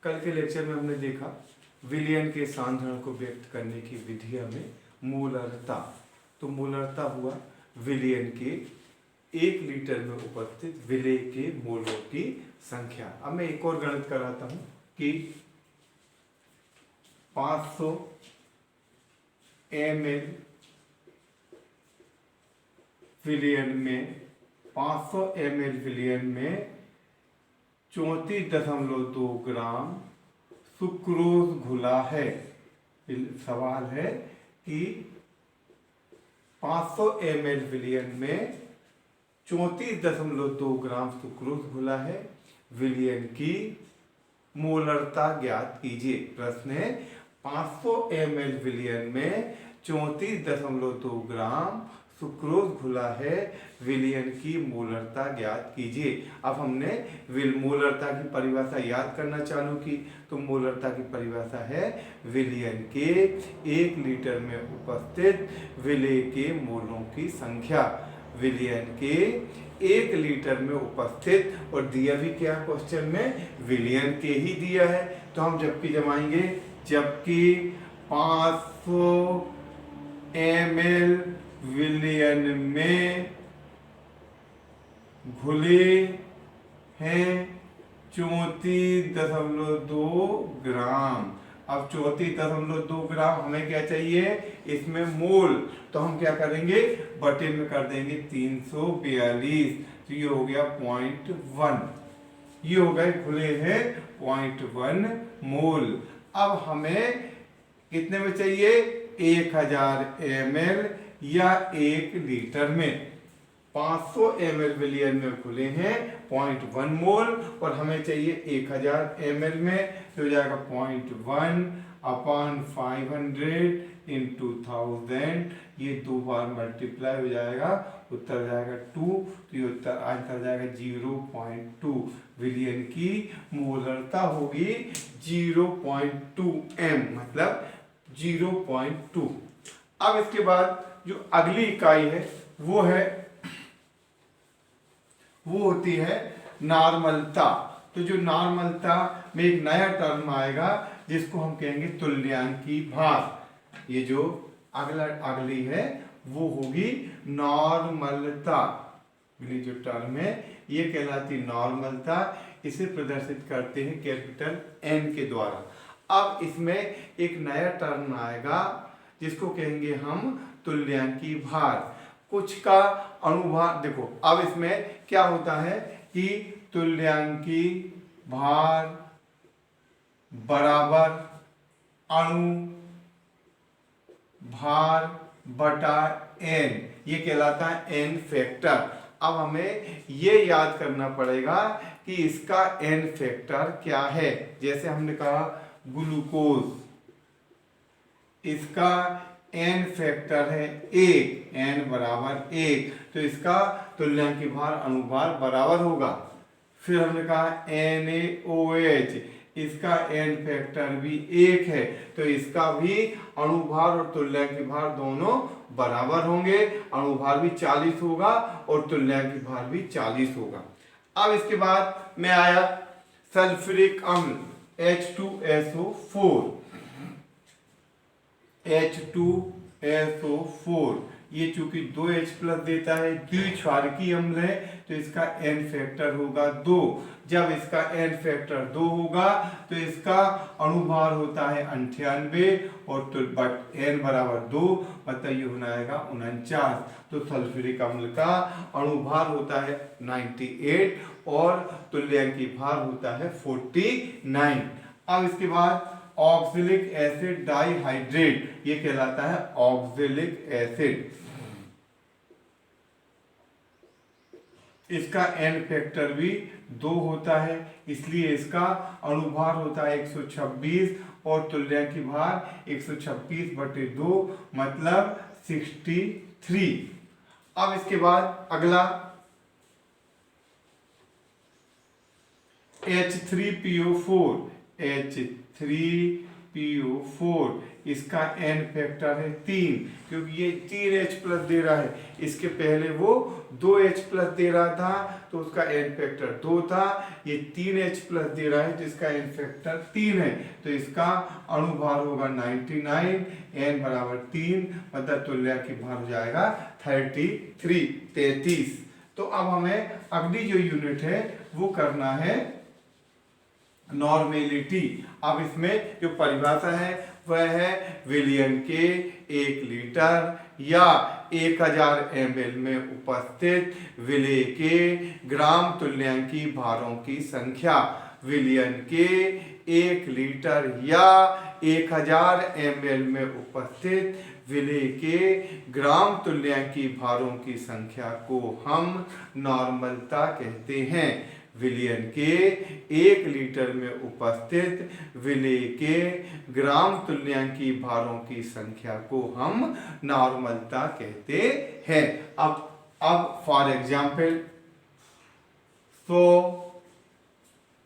कल के लेक्चर में हमने देखा विलयन के सांद्रण को व्यक्त करने की विधि में मोलरता। तो मोलरता हुआ विलयन के 1 लीटर में उपस्थित विलेय के मोलों की संख्या। अब मैं एक और गणित कराता हूं कि 500 ml विलयन में 500 ml विलयन में 34.2 ग्राम सुक्रोज घुला है। सवाल है कि 500 ml विलयन में 34.2 ग्राम सुक्रोज घुला है, विलयन की मोलरता ज्ञात कीजिए। प्रश्न है 500 ml विलयन में 34.2 ग्राम सुक्रोज घुला है, विलयन की मोलरता ज्ञात कीजिए। अब हमने मोलरता की परिभाषा याद करना चालू की। तो मोलरता की परिभाषा है विलयन के 1 लीटर में उपस्थित विलेय के मोलों की संख्या। विलयन के 1 लीटर में उपस्थित, और दिया भी क्या क्वेश्चन में, विलयन के ही दिया है। तो हम जबकि जमाएंगे, जबकि 500 ml विलयन में घुले हैं 34.2 ग्राम। अब 34.2 ग्राम हमें क्या चाहिए, इसमें मोल। तो हम क्या करेंगे, बटे में कर देंगे 342। तो ये हो गया 0.1, ये हो गए खुले हैं 0.1 मोल। अब हमें कितने में चाहिए, 1000 ml या 1 लीटर में। 500 ml विलयन में खुले हैं 0.1 मोल, और हमें चाहिए 1000 ml में। तो हो जाएगा 0.1/500 × 1000। ये 2 बार मल्टीप्लाई हो जाएगा, उत्तर जाएगा 2। तो ये उत्तर आंसर जाएगा 0.2। विलयन की मोलरता होगी 0.2 m, मतलब 0.2। अब इसके बाद जो अगली इकाई है वो होती है नॉर्मलता। तो जो नॉर्मलता में एक नया टर्म आएगा जिसको हम कहेंगे तुल्यांकी भार। ये जो अगली है वो होगी नॉर्मलता। अगली जो टर्म है ये कहलाती नॉर्मलता। इसे प्रदर्शित करते हैं कैपिटल N के द्वारा। अब इसमें एक नया टर्म आएगा जिसको कहेंगे हम तुल्यांकी भार। कुछ का अनुभार, देखो अब इसमें क्या होता है कि तुल्यांकी भार बराबर अनुभार बटा n, ये कहलाता है n फैक्टर। अब हमें ये याद करना पड़ेगा कि इसका n फैक्टर क्या है। जैसे हमने कहा ग्लूकोज, इसका n फैक्टर है 1, n बराबर 1, तो इसका तुल्यांकी भार अनुभार बराबर होगा। फिर हमने कहा NaOH, इसका n फैक्टर भी 1 है, तो इसका भी अनुभार और तुल्यांकी भार दोनों बराबर होंगे। अनुभार भी 40 होगा और तुल्यांकी भार भी 40 होगा। अब इसके बाद में आया सल्फ्यूरिक अम्ल H2SO4। H2SO4 ये चूंकि 2H+ देता है, द्विक्षारकीय अम्ल है, तो इसका n फैक्टर होगा 2। जब इसका n फैक्टर 2 होगा तो इसका अनुभार होता है 98, और बट n बराबर 2, मतलब ये होना आएगा 49। तो सल्फ्यूरिक अम्ल का अनुभार होता है 98 और तुल्यांकी भार होता है 49। अब इसके बाद ऑक्सैलिक एसिड डाइहाइड्रेट, ये कहलाता है ऑक्सैलिक एसिड। इसका n फैक्टर भी 2 होता है, इसलिए इसका अनुभार होता है 126 और तुल्यांकी भार 126/2, मतलब 63। अब इसके बाद अगला H3PO4 PO4, इसका n फैक्टर है 3, क्योंकि ये 3H प्लस दे रहा है। इसके पहले वो 2H प्लस दे रहा था तो उसका n फैक्टर 2 था। ये 3H प्लस दे रहा है जिसका n फैक्टर 3 है, तो इसका अणुभार होगा 99, n बराबर 3, मतलब तुल्यक भार हो जाएगा 33। तो अब हमें अगली जो यूनिट है वो करना है नॉर्मेलिटी। अब इसमें जो परिभाषा है वह है विलियन के 1 लीटर या 1000 ml में उपस्थित विलेय के ग्राम तुल्यांकी भारों की संख्या। विलियन के 1 लीटर या 1000 ml में उपस्थित विलेय के ग्राम तुल्यांकी भारों की संख्या को हम नॉर्मलता कहते हैं। विलियन के 1 लीटर में उपस्थित विलेय के ग्राम तुल्यांकी भारों की संख्या को हम नॉर्मलता कहते हैं। अब फॉर एग्जाम्पल 100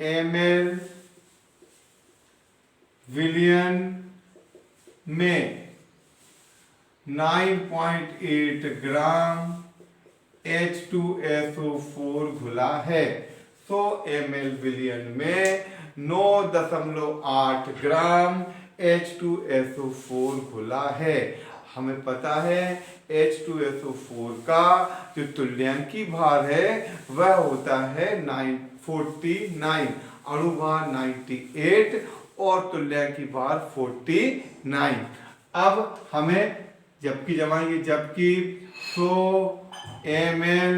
ml विलियन में 9.8 ग्राम H2SO4 घुला है। 100 ml विलियन में 9.8 ग्राम H2SO4 घुला है। हमें पता है H2SO4 का जो तुल्यांकी भार है वह होता है 949, अणुभार 98 और तुल्यांकी भार 49। अब हमें जबकि जमाएंगे, जबकि 100 ml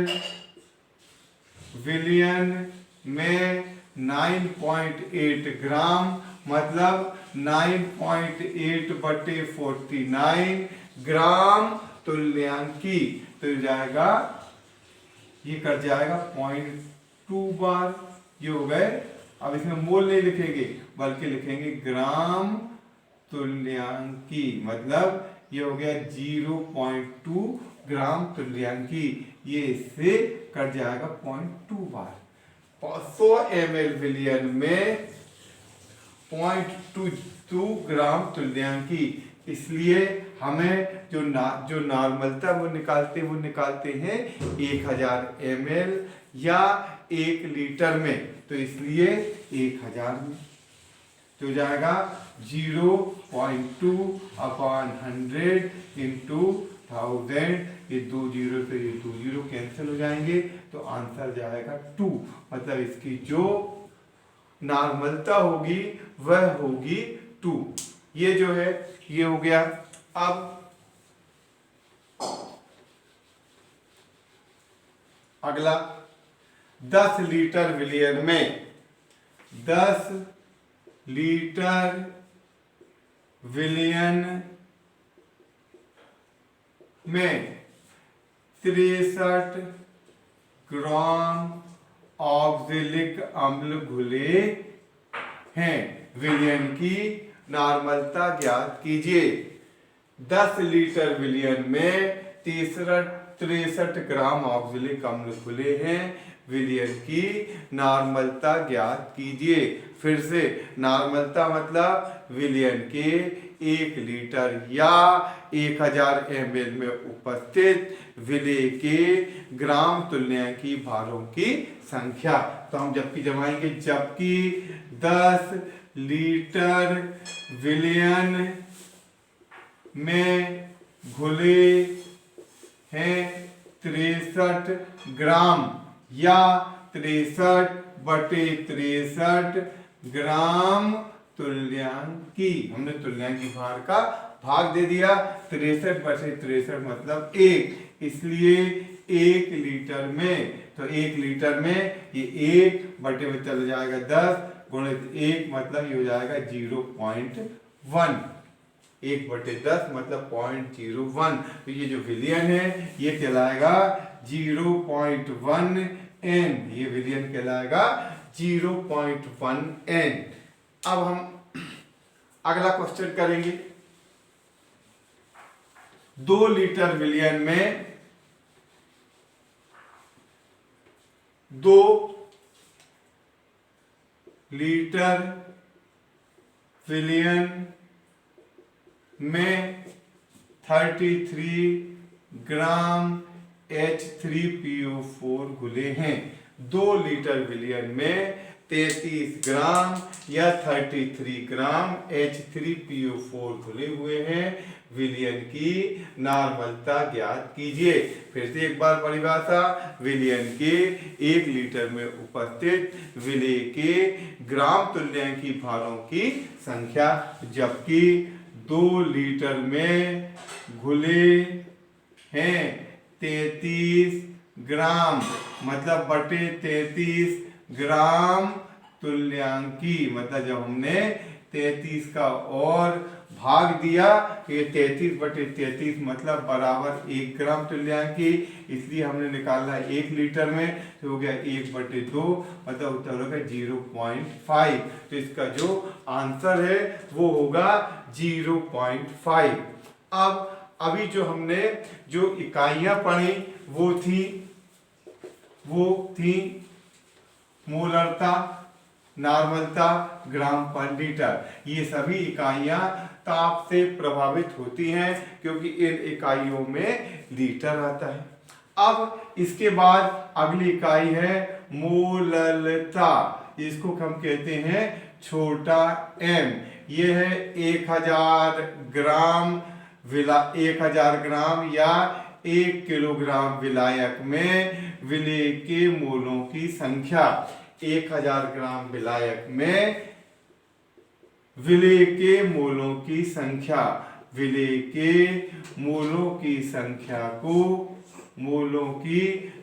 विलियन में 9.8 ग्राम मतलब 9.8 बटे 49 ग्राम तुल्यांकी, तो जाएगा ये कर जाएगा 0.2 बार, ये हो गए। अब इसमें मोल नहीं लिखेंगे बल्कि लिखेंगे ग्राम तुल्यांकी, मतलब ये हो गया 0.2 ग्राम तुल्यांकी, ये इससे कट जाएगा 0.2 बार। 100 ml विलियन में 0.22 ग्राम तुल्यांकी, इसलिए हमें जो नॉर्मलता वो निकालते हैं 1000 ml या 1 लीटर में, तो इसलिए 1000 में तो जाएगा 0.2 अपॉन 100 इंटू 1000, ये 2 जीरो से ये 2 जीरो कैंसिल हो जाएंगे, तो आंसर जाएगा 2, मतलब इसकी जो नॉर्मलता होगी वह होगी 2। ये जो है ये हो गया। अब अगला 10 लीटर विलियन में 10 लीटर विलियन में 63 ग्राम ऑक्जेलिक अम्ल घुले हैं। विलियन की नॉर्मलता ज्ञात कीजिए। 10 लीटर विलियन में 63 ग्राम ऑक्जेलिक अम्ल घुले हैं। विलियन की नॉर्मलता ज्ञात कीजिए। फिर से नॉर्मलता मतलब विलियन के 1 लीटर या 1000 ml में उपस्थित विलेय के ग्राम तुल्यांकी भारों की संख्या। तो हम जबकि जमाएंगे, जबकि 10 लीटर विलियन में घुले हैं 63 ग्राम या 63 बटे 63 ग्राम तुल्यांकी। हमने तुल्यांकी भार का भाग दे दिया, 63 बटे 63 मतलब 1, इसलिए 1 लीटर में, तो 1 लीटर में ये 1 बटे में चला जाएगा 10 गुणित 1 मतलब ये हो जाएगा 0.1, 1 बटे 10 मतलब 0.01। तो ये जो विलियन है ये कहलाएगा 0.1 n, ये विलियन कहलाएगा 0.1 n। अब हम अगला क्वेश्चन करेंगे। 2 लीटर विलियन में 2 लीटर विलियन में 33 ग्राम H3PO4 घुले हैं। 2 लीटर विलियन में 33 ग्राम या 33 ग्राम H3PO4 घुले हुए हैं। विलियन की नॉर्मलता ज्ञात कीजिए। फिर से एक बार परिभाषा, विलियन के 1 लीटर में उपस्थित विलेय के ग्राम तुल्यांकी भारों की संख्या, जबकि 2 लीटर में घुले हैं 33 ग्राम मतलब बटे 33 ग्राम तुल्यांकी, मतलब जब हमने 33 का और भाग दिया ये 33 बटे 33 मतलब बराबर 1 ग्राम तुल्यांकी, इसलिए हमने निकाला 1 लीटर में, तो हो गया 1/2 मतलब उत्तर होगा 0.5। तो इसका जो आंसर है वो होगा 0.5। अब अभी जो हमने जो इकाइयां पढ़ी वो थी मोलरता, नॉर्मलता, ग्राम पर लीटर। ये सभी इकाइयां ताप से प्रभावित होती हैं क्योंकि इन इकाइयों में लीटर आता है। अब इसके बाद अगली इकाई है मोललता, इसको हम कहते हैं छोटा m। ये है 1000 ग्राम 1000 ग्राम या 1 किलोग्राम विलायक में विलेय के मोलों की संख्या। 1000 ग्राम विलायक में विलेय के मोलों की संख्या, विलेय के मोलों की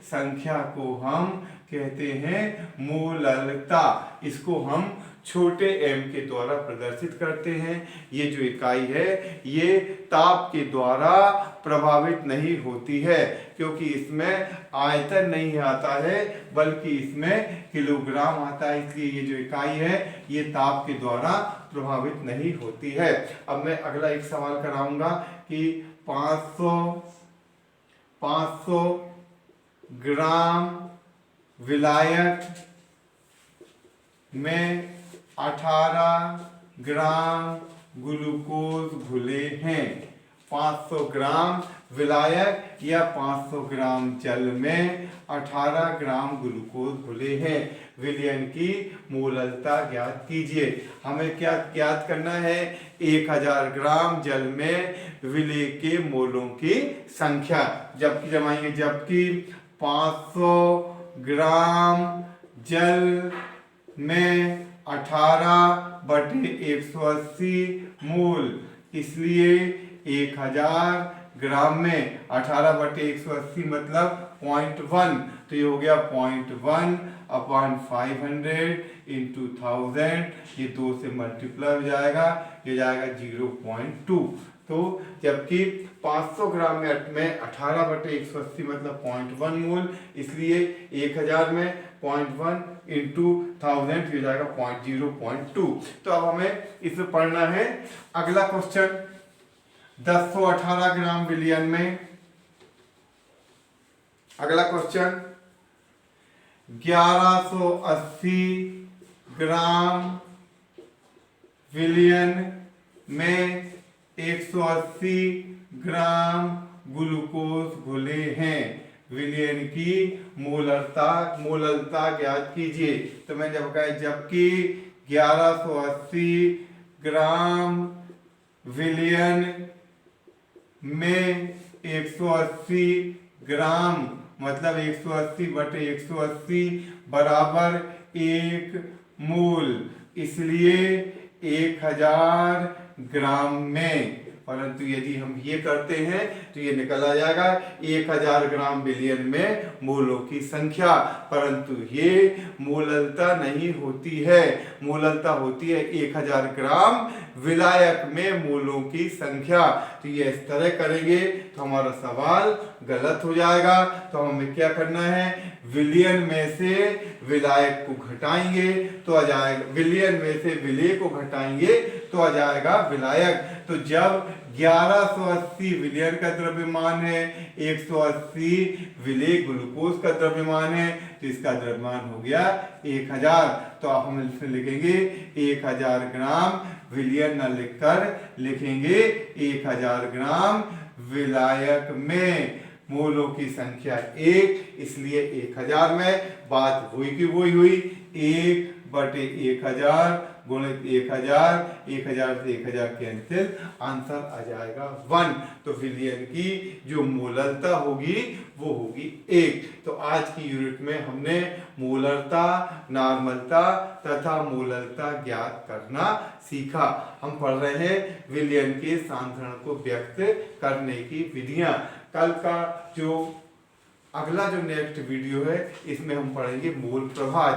संख्या को हम कहते हैं मोललता। इसको हम छोटे m के द्वारा प्रदर्शित करते हैं। ये जो इकाई है ये ताप के द्वारा प्रभावित नहीं होती है क्योंकि इसमें आयतन नहीं आता है बल्कि इसमें किलोग्राम आता है, इसलिए ये जो इकाई है ये ताप के द्वारा प्रभावित नहीं होती है। अब मैं अगला एक सवाल कराऊंगा कि 500 ग्राम विलायक में 18 ग्राम ग्लूकोज घुले हैं। 500 ग्राम विलायक या 500 ग्राम जल में 18 ग्राम ग्लूकोज घुले हैं। विलयन की मोललता ज्ञात कीजिए। हमें क्या ज्ञात करना है? 1000 ग्राम जल में विलेय के मोलों की संख्या। जबकि जमाएंगे, जबकि 500 ग्राम जल में 18/180 मोल, इसलिए 1000 ग्राम में 18/180 मतलब 0.1, तो ये हो गया 0.1/500 × 1000, ये 2 से मल्टीप्लाई हो जाएगा, ये जाएगा 0.2। तो जबकि 500 ग्राम में 18/180 मतलब 0.1 मोल, इसलिए 1000 में 0.1 × 1000 हो जाएगा 0.2। तो अब हमें इसमें पढ़ना है अगला क्वेश्चन। 1018 ग्राम विलयन में, अगला क्वेश्चन 1180 ग्राम विलयन में 180 ग्राम ग्लूकोज घुले हैं। विलयन की मोललता ज्ञात कीजिए। तो मैंने जब कहा, जबकि 1180 ग्राम विलयन में 180 ग्राम मतलब 180/180 बराबर 1 मोल, इसलिए 1000 ग्राम में, परंतु यदि हम ये करते हैं तो ये निकल आ जाएगा 1000 ग्राम विलयन में मोलों की संख्या, परंतु ये मोललता नहीं होती है। मोललता होती है 1000 ग्राम विलायक में मोलों की संख्या। तो ये इस तरह करेंगे तो हमारा सवाल गलत हो जाएगा। तो हमें क्या करना है? विलयन में से विलायक को घटाएंगे तो आ जाएगा, विलयन में से विलेय को घटाएंगे तो आ जाएगा विलायक। तो जब 1180 विलयन का द्रव्यमान है, 180 विले ग्लूकोज का द्रव्यमान है, तो इसका द्रव्यमान हो गया 1000। तो आप हम इसमें लिखेंगे 1000 ग्राम विलयन न लिखकर लिखेंगे 1000 ग्राम विलायक में मोलों की संख्या 1, इसलिए 1000 में बात हुई की वही हुई, 1/1000 गुणित 1000, 1000 से 1000 कैंसिल, आंसर आ जाएगा 1। तो विलयन की जो मोलरता होगी वो होगी 1। तो आज की यूनिट में हमने मोलरता, नॉर्मलता तथा मोलरता ज्ञात करना सीखा। हम पढ़ रहे हैं विलयन के सांद्रण को व्यक्त करने की विधियां। कल का जो अगला जो नेक्स्ट वीडियो है इसमें हम पढ़ेंगे मोल प्रभाज।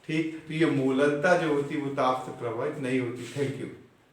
ठीक, तो ये मोलरता जो होती है वो ताप से प्रभावित नहीं होती। Thank you.